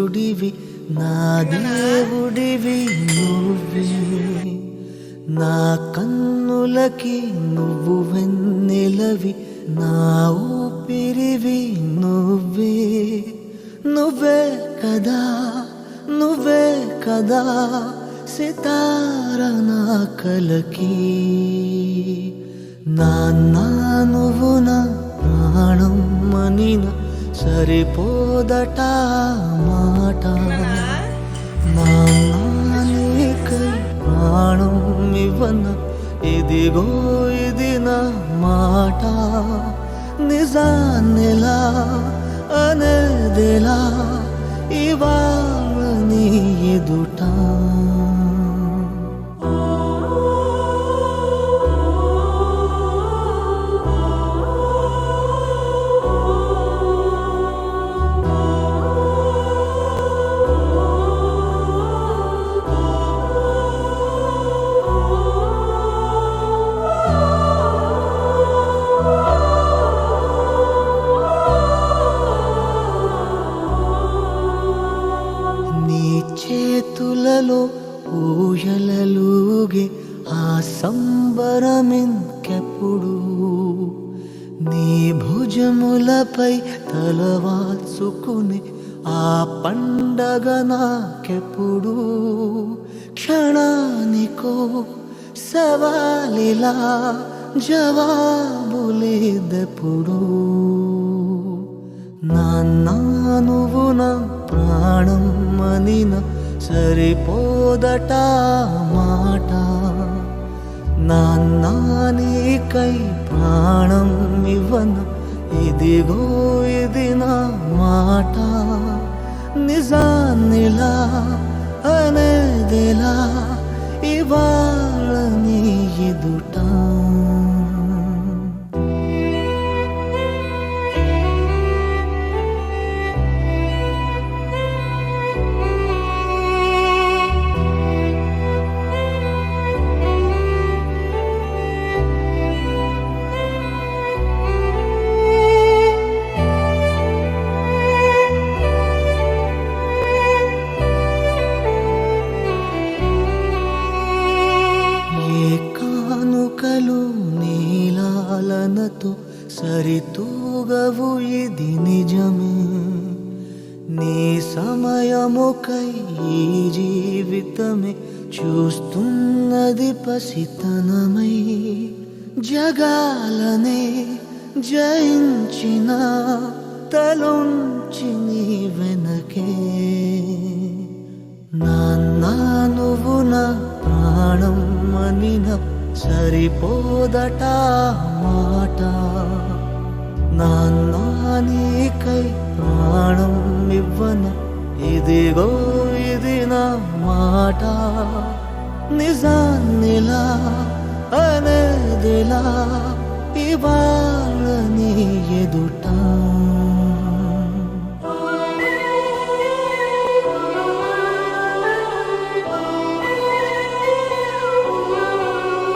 సూర్యుడివి నా దేవుడివి నువ్వే నా కన్నులకి నువ్వు వెన్నెలవి నా ఊపిరివి నువ్వే నువ్వే కదా నువ్వే కదా సితార నా కలకి నాన్న నువ్వు నా ప్రాణం మనిన సరిపోదట మాట నాన్న నీకై ప్రాణం ఇవ్వన ఇదిగో ఇది నా మాట నిజాన్నెలా అనేదిలా ఇవాళ నీ ఎదుట చేతులలో ఊయలలుగే ఆ సంబరమింకెప్పుడు నీ భుజములపై తలవాల్చుకుని ఆ పండగ నాకెప్పుడు క్షణానికో సవాలిలా జవాబులేదెప్పుడు నాన్న నువ్వు నా ప్రాణం మనిన సరిపోదట మాట నాన్న నీకై ప్రాణం ఇవ్వన ఇదిగో ఇది నా మాట నిజాన్నిలా అనేదిలా ఇవాళ నీ ఎదుట కానుకలు నీలాలనతో సరితూగవు ఇది నిజమే నీ సమయముకై ఈ జీవితమే చూస్తున్నది పసితనమై జగాలనే జయించిన తలొంచి నీ వెనకే నాన్న నువ్వు నా ప్రాణం మనిన సరిపోదట మాట నాన్న నీకై ప్రాణం ఇవ్వన ఇదిగో ఇది నా మాట నిజాన్నిలా అనేదిలా ఇవాళ నీ ఎదుట